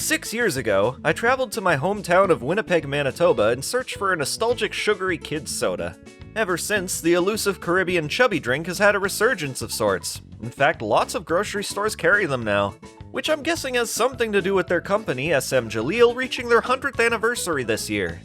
6 years ago, I traveled to my hometown of Winnipeg, Manitoba in search for a nostalgic sugary kids soda. Ever since, the elusive Caribbean chubby drink has had a resurgence of sorts. In fact, lots of grocery stores carry them now, which I'm guessing has something to do with their company, SM Jaleel, reaching their 100th anniversary this year.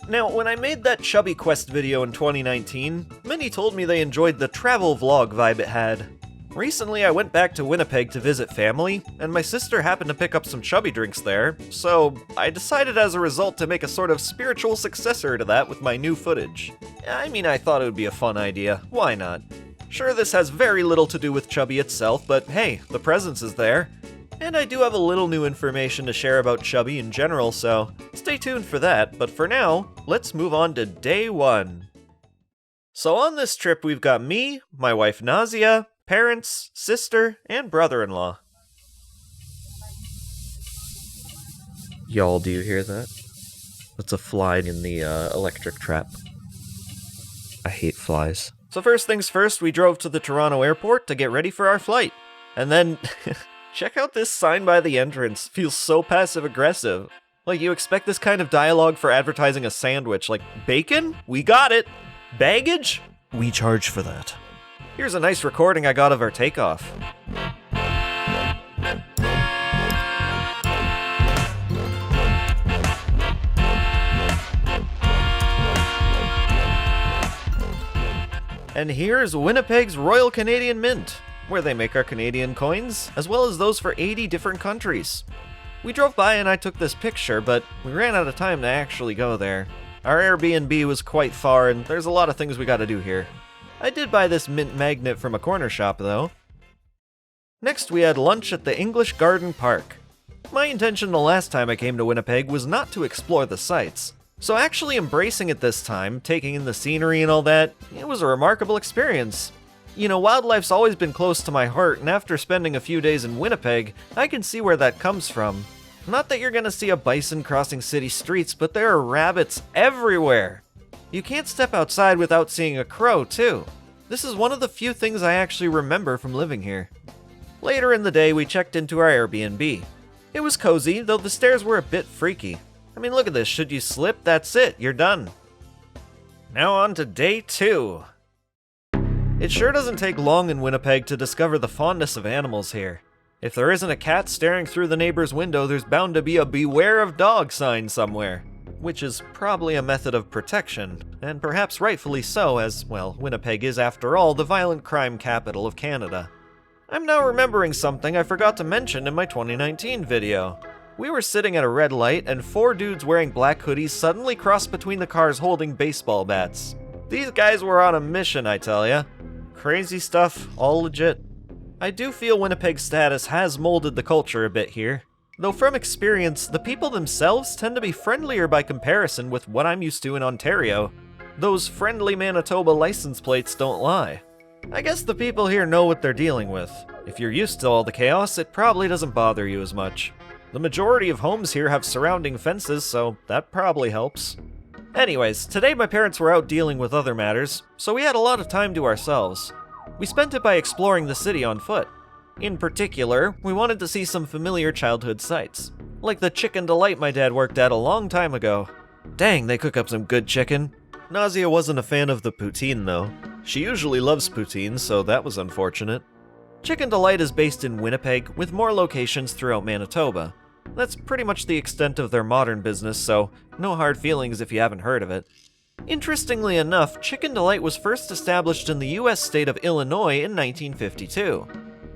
Now, when I made that Chubby Quest video in 2019, many told me they enjoyed the travel vlog vibe it had. Recently, I went back to Winnipeg to visit family, and my sister happened to pick up some chubby drinks there, so I decided as a result to make a sort of spiritual successor to that with my new footage. I mean, I thought it would be a fun idea, why not? Sure, this has very little to do with Chubby itself, but hey, the presence is there. And I do have a little new information to share about Chubby in general, so stay tuned for that, but for now, let's move on to day 1. So on this trip we've got me, my wife Nazia, parents, sister, and brother-in-law. Y'all, do you hear that? That's a fly in the electric trap. I hate flies. So first things first, we drove to the Toronto airport to get ready for our flight. And then, check out this sign by the entrance. Feels so passive-aggressive. Like you expect this kind of dialogue for advertising a sandwich, like, bacon? We got it! Baggage? We charge for that. Here's a nice recording I got of our takeoff. And here's Winnipeg's Royal Canadian Mint, where they make our Canadian coins, as well as those for 80 different countries. We drove by and I took this picture, but we ran out of time to actually go there. Our Airbnb was quite far, and there's a lot of things we gotta do here. I did buy this mint magnet from a corner shop, though. Next, we had lunch at the English Garden Park. My intention the last time I came to Winnipeg was not to explore the sights, so actually embracing it this time, taking in the scenery and all that, it was a remarkable experience. You know, wildlife's always been close to my heart, and after spending a few days in Winnipeg, I can see where that comes from. Not that you're gonna see a bison crossing city streets, but there are rabbits everywhere. You can't step outside without seeing a crow, too. This is one of the few things I actually remember from living here. Later in the day, we checked into our Airbnb. It was cozy, though the stairs were a bit freaky. I mean, look at this. Should you slip, that's it. You're done. Now on to day 2. It sure doesn't take long in Winnipeg to discover the fondness of animals here. If there isn't a cat staring through the neighbor's window, there's bound to be a "Beware of Dog" sign somewhere. Which is probably a method of protection, and perhaps rightfully so, as, well, Winnipeg is, after all, the violent crime capital of Canada. I'm now remembering something I forgot to mention in my 2019 video. We were sitting at a red light, and 4 dudes wearing black hoodies suddenly crossed between the cars holding baseball bats. These guys were on a mission, I tell ya. Crazy stuff, all legit. I do feel Winnipeg's status has molded the culture a bit here. Though from experience, the people themselves tend to be friendlier by comparison with what I'm used to in Ontario. Those friendly Manitoba license plates don't lie. I guess the people here know what they're dealing with. If you're used to all the chaos, it probably doesn't bother you as much. The majority of homes here have surrounding fences, so that probably helps. Anyways, today my parents were out dealing with other matters, so we had a lot of time to ourselves. We spent it by exploring the city on foot. In particular, we wanted to see some familiar childhood sights, like the Chicken Delight my dad worked at a long time ago. Dang, they cook up some good chicken. Nazia wasn't a fan of the poutine though. She usually loves poutine, so that was unfortunate. Chicken Delight is based in Winnipeg, with more locations throughout Manitoba. That's pretty much the extent of their modern business, so no hard feelings if you haven't heard of it. Interestingly enough, Chicken Delight was first established in the US state of Illinois in 1952.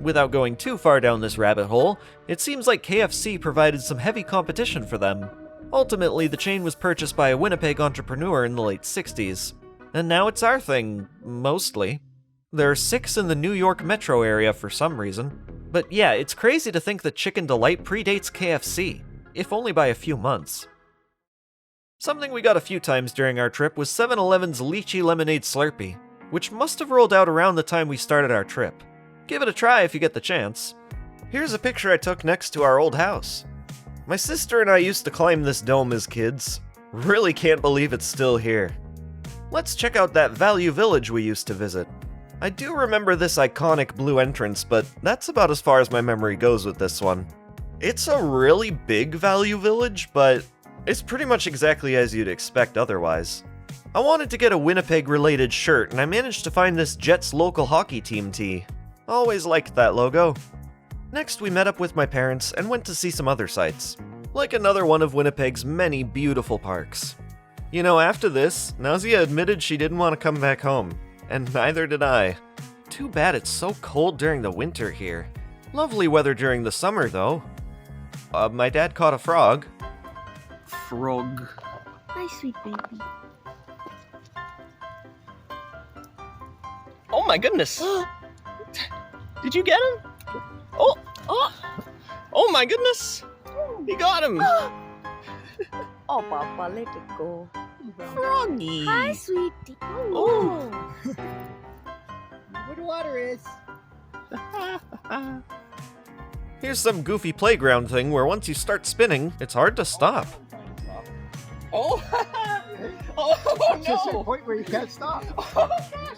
Without going too far down this rabbit hole, it seems like KFC provided some heavy competition for them. Ultimately, the chain was purchased by a Winnipeg entrepreneur in the late 60s. And now it's our thing, mostly. There are 6 in the New York metro area for some reason. But yeah, it's crazy to think that Chicken Delight predates KFC, if only by a few months. Something we got a few times during our trip was 7-Eleven's Lychee Lemonade Slurpee, which must have rolled out around the time we started our trip. Give it a try if you get the chance. Here's a picture I took next to our old house. My sister and I used to climb this dome as kids. Really can't believe it's still here. Let's check out that Value Village we used to visit. I do remember this iconic blue entrance, but that's about as far as my memory goes with this one. It's a really big value village, but it's pretty much exactly as you'd expect otherwise. I wanted to get a Winnipeg-related shirt, and I managed to find this Jets local hockey team tee. Always liked that logo. Next, we met up with my parents and went to see some other sights, like another one of Winnipeg's many beautiful parks. You know, after this, Nazia admitted she didn't want to come back home, and neither did I. Too bad it's so cold during the winter here. Lovely weather during the summer, though. My dad caught a frog. Frog. Hi, sweet baby. Oh my goodness! Did you get him? Oh my goodness! He got him! Oh, Papa, let it go. Froggy! Hi, sweetie. Oh. Where the water is. Here's some goofy playground thing where once you start spinning, it's hard to stop. Oh! Oh It's just a no! point where you can't stop. Oh gosh!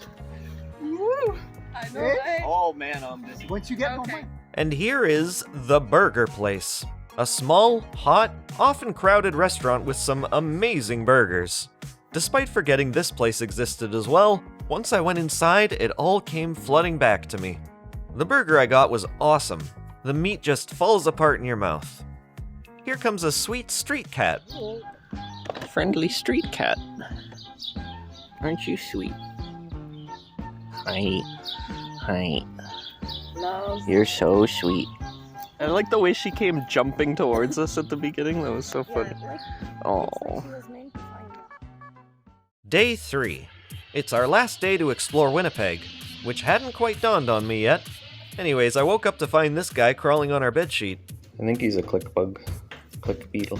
Woo. Eh? Right? Oh man, I'm busy. Once you get Okay. going. And here is the Burger Place. A small, hot, often crowded restaurant with some amazing burgers. Despite forgetting this place existed as well, once I went inside, it all came flooding back to me. The burger I got was awesome. The meat just falls apart in your mouth. Here comes a sweet street cat. Friendly street cat. Aren't you sweet? Hi. Hi. Love. You're so sweet. I like the way she came jumping towards us at the beginning. That was so funny. Oh. Day 3. It's our last day to explore Winnipeg, which hadn't quite dawned on me yet. Anyways, I woke up to find this guy crawling on our bedsheet. I think he's a click bug. Click beetle.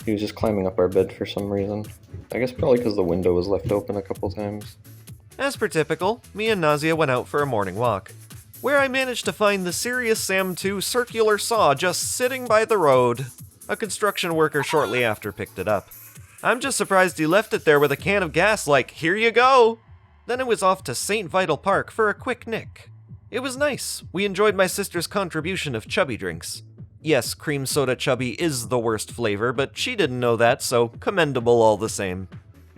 He was just climbing up our bed for some reason. I guess probably because the window was left open a couple times. As per typical, me and Nazia went out for a morning walk, where I managed to find the Serious Sam 2 circular saw just sitting by the road. A construction worker shortly after picked it up. I'm just surprised he left it there with a can of gas like, here you go! Then it was off to St. Vital Park for a quick nick. It was nice. We enjoyed my sister's contribution of chubby drinks. Yes, cream soda chubby is the worst flavor, but she didn't know that, so commendable all the same.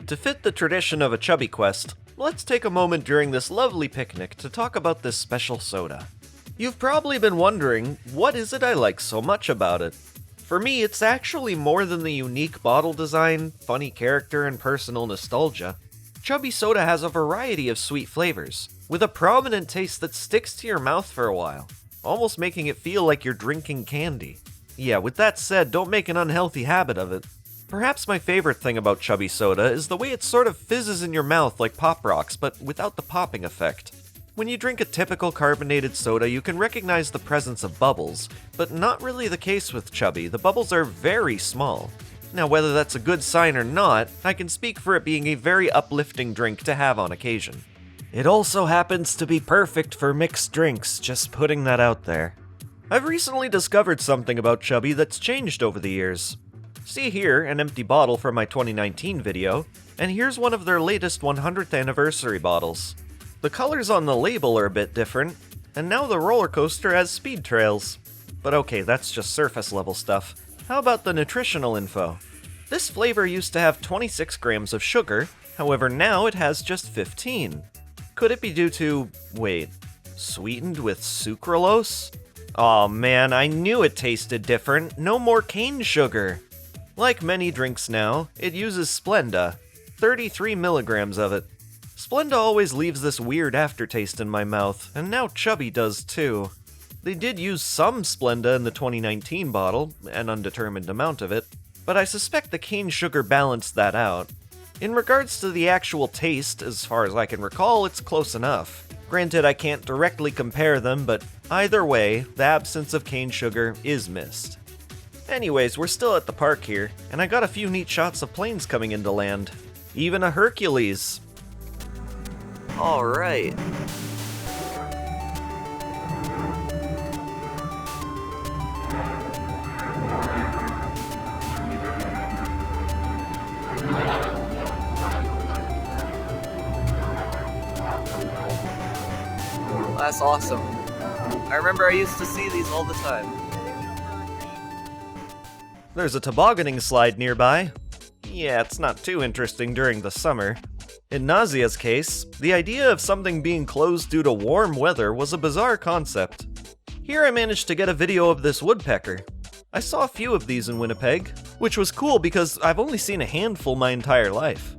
To fit the tradition of a chubby quest, let's take a moment during this lovely picnic to talk about this special soda. You've probably been wondering, what is it I like so much about it? For me, it's actually more than the unique bottle design, funny character, and personal nostalgia. Chubby soda has a variety of sweet flavors, with a prominent taste that sticks to your mouth for a while, almost making it feel like you're drinking candy. Yeah, with that said, don't make an unhealthy habit of it. Perhaps my favorite thing about chubby soda is the way it sort of fizzes in your mouth like Pop Rocks, but without the popping effect. When you drink a typical carbonated soda, you can recognize the presence of bubbles, but not really the case with Chubby. The bubbles are very small. Now, whether that's a good sign or not, I can speak for it being a very uplifting drink to have on occasion. It also happens to be perfect for mixed drinks, just putting that out there. I've recently discovered something about Chubby that's changed over the years. See here, an empty bottle from my 2019 video, and here's one of their latest 100th anniversary bottles. The colors on the label are a bit different, and now the roller coaster has speed trails. But okay, that's just surface level stuff. How about the nutritional info? This flavor used to have 26 grams of sugar, however now it has just 15. Could it be due to, wait, sweetened with sucralose? Aw man, I knew it tasted different. No more cane sugar. Like many drinks now, it uses Splenda, 33 milligrams of it. Splenda always leaves this weird aftertaste in my mouth, and now Chubby does too. They did use some Splenda in the 2019 bottle, an undetermined amount of it, but I suspect the cane sugar balanced that out. In regards to the actual taste, as far as I can recall, it's close enough. Granted, I can't directly compare them, but either way, the absence of cane sugar is missed. Anyways, we're still at the park here, and I got a few neat shots of planes coming into land. Even a Hercules. Alright. That's awesome. I remember I used to see these all the time. There's a tobogganing slide nearby. Yeah, it's not too interesting during the summer. In Nazia's case, the idea of something being closed due to warm weather was a bizarre concept. Here I managed to get a video of this woodpecker. I saw a few of these in Winnipeg, which was cool because I've only seen a handful my entire life.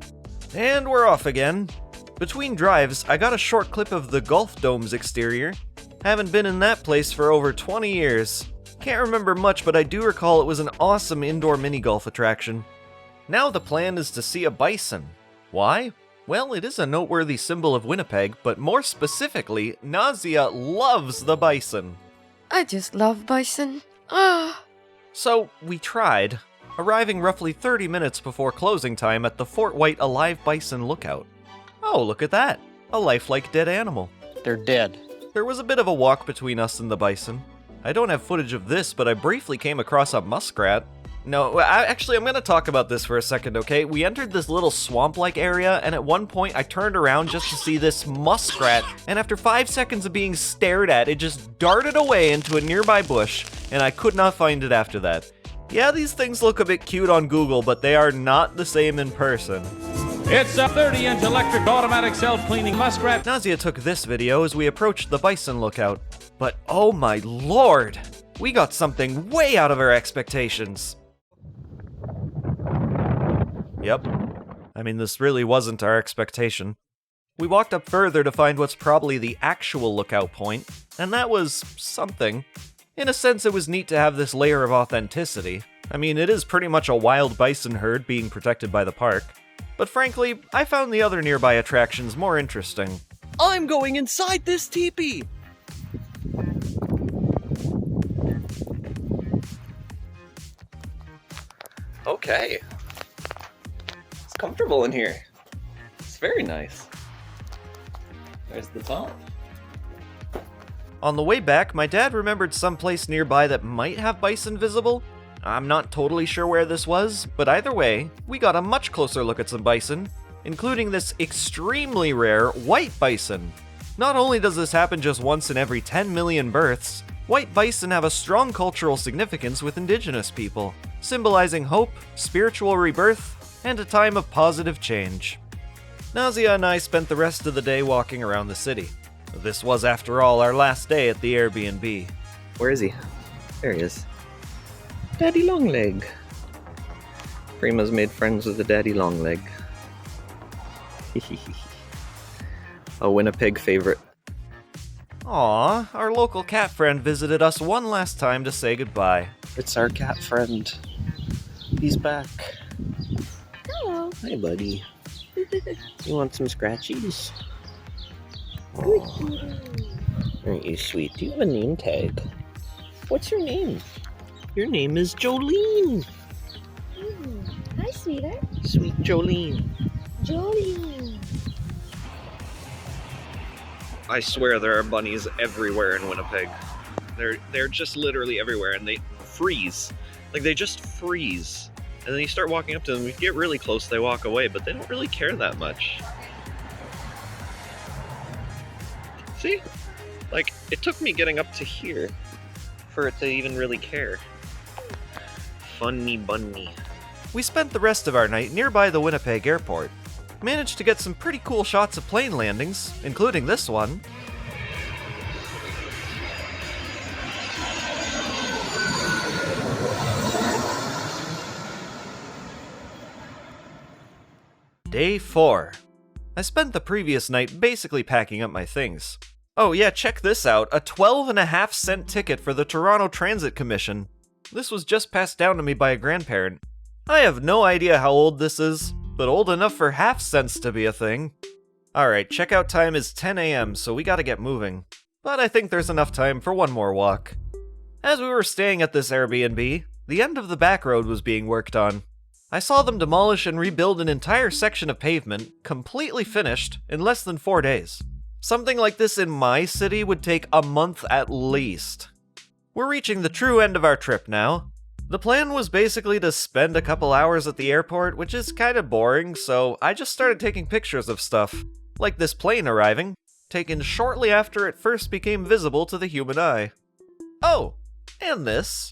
And we're off again. Between drives, I got a short clip of the Golf Dome's exterior. Haven't been in that place for over 20 years. Can't remember much, but I do recall it was an awesome indoor mini-golf attraction. Now the plan is to see a bison. Why? Well, it is a noteworthy symbol of Winnipeg, but more specifically, Nazia loves the bison. I just love bison. Ah. So, we tried, arriving roughly 30 minutes before closing time at the Fort White Alive Bison Lookout. Oh, look at that! A lifelike dead animal. They're dead. There was a bit of a walk between us and the bison. I don't have footage of this, but I briefly came across a muskrat. No, actually, I'm gonna talk about this for a second, okay? We entered this little swamp-like area, and at one point I turned around just to see this muskrat, and after 5 seconds of being stared at, it just darted away into a nearby bush, and I could not find it after that. Yeah, these things look a bit cute on Google, but they are not the same in person. It's a 30-inch electric automatic self-cleaning muskrat. Nazia took this video as we approached the bison lookout. But oh my lord! We got something way out of our expectations. Yep. I mean, this really wasn't our expectation. We walked up further to find what's probably the actual lookout point, and that was something. In a sense, it was neat to have this layer of authenticity. I mean, it is pretty much a wild bison herd being protected by the park. But frankly, I found the other nearby attractions more interesting. I'm going inside this teepee! Okay. It's comfortable in here. It's very nice. There's the top. On the way back, my dad remembered some place nearby that might have bison visible. I'm not totally sure where this was, but either way, we got a much closer look at some bison, including this extremely rare white bison. Not only does this happen just once in every 10 million births, white bison have a strong cultural significance with indigenous people, symbolizing hope, spiritual rebirth, and a time of positive change. Nazia and I spent the rest of the day walking around the city. This was, after all, our last day at the Airbnb. Where is he? There he is. Daddy Longleg. Prima's made friends with the Daddy Longleg. A Winnipeg favorite. Aw, our local cat friend visited us one last time to say goodbye. It's our cat friend. He's back. Hello. Hi, buddy. You want some scratchies? Aren't you sweet? Do you have a name tag? What's your name? Your name is Jolene. Hi, sweetheart. Sweet Jolene. Jolene. I swear there are bunnies everywhere in Winnipeg. They're just literally everywhere, and they freeze. Like, they just freeze. And then you start walking up to them, you get really close, they walk away, but they don't really care that much. See? Like, it took me getting up to here for it to even really care. Funny bunny. We spent the rest of our night nearby the Winnipeg airport. Managed to get some pretty cool shots of plane landings, including this one. Day 4. I spent the previous night basically packing up my things. Oh yeah, check this out, a 12.5-cent ticket for the Toronto Transit Commission. This was just passed down to me by a grandparent. I have no idea how old this is, but old enough for half cents to be a thing. Alright, checkout time is 10 a.m., so we gotta get moving. But I think there's enough time for one more walk. As we were staying at this Airbnb, the end of the back road was being worked on. I saw them demolish and rebuild an entire section of pavement, completely finished, in less than 4 days. Something like this in my city would take a month at least. We're reaching the true end of our trip now. The plan was basically to spend a couple hours at the airport, which is kinda boring, so I just started taking pictures of stuff. Like this plane arriving, taken shortly after it first became visible to the human eye. Oh, and this.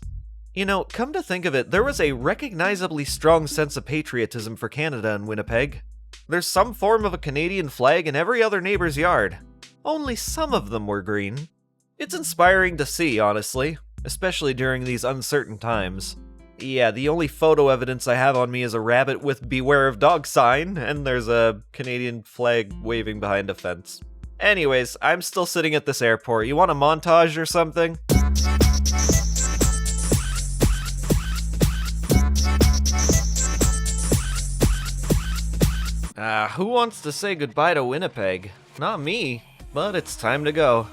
You know, come to think of it, there was a recognizably strong sense of patriotism for Canada in Winnipeg. There's some form of a Canadian flag in every other neighbor's yard. Only some of them were green. It's inspiring to see, honestly, especially during these uncertain times. Yeah, the only photo evidence I have on me is a rabbit with "Beware of Dog" sign, and there's a Canadian flag waving behind a fence. Anyways, I'm still sitting at this airport. You want a montage or something? Who wants to say goodbye to Winnipeg? Not me, but it's time to go.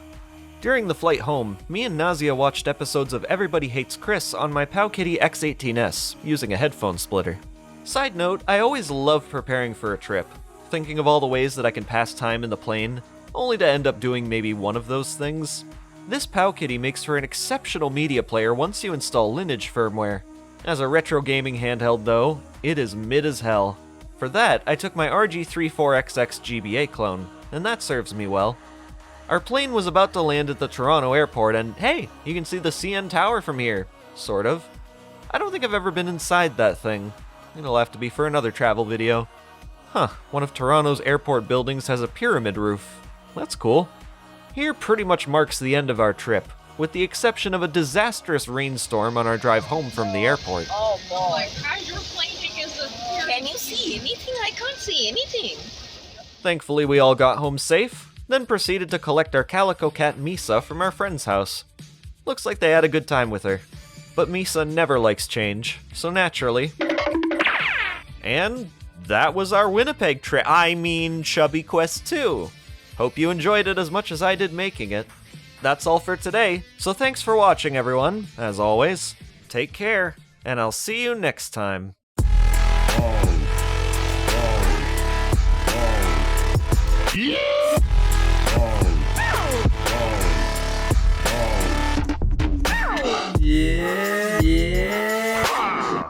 During the flight home, me and Nazia watched episodes of Everybody Hates Chris on my Powkitty X18S, using a headphone splitter. Side note, I always love preparing for a trip, thinking of all the ways that I can pass time in the plane, only to end up doing maybe one of those things. This Powkitty makes for an exceptional media player once you install Lineage firmware. As a retro gaming handheld though, it is mid as hell. For that, I took my RG34XX GBA clone, and that serves me well. Our plane was about to land at the Toronto airport, and hey, you can see the CN Tower from here. Sort of. I don't think I've ever been inside that thing. It'll have to be for another travel video. Huh, one of Toronto's airport buildings has a pyramid roof. That's cool. Here pretty much marks the end of our trip, with the exception of a disastrous rainstorm on our drive home from the airport. Oh boy. Like, how's your plane against the Can you see anything? I can't see anything. Thankfully, we all got home safe, then proceeded to collect our calico cat Misa from our friend's house. Looks like they had a good time with her. But Misa never likes change, so naturally. And that was our Winnipeg trip. Chubby Quest 2. Hope you enjoyed it as much as I did making it. That's all for today, so thanks for watching, everyone. As always, take care, and I'll see you next time. Yeah!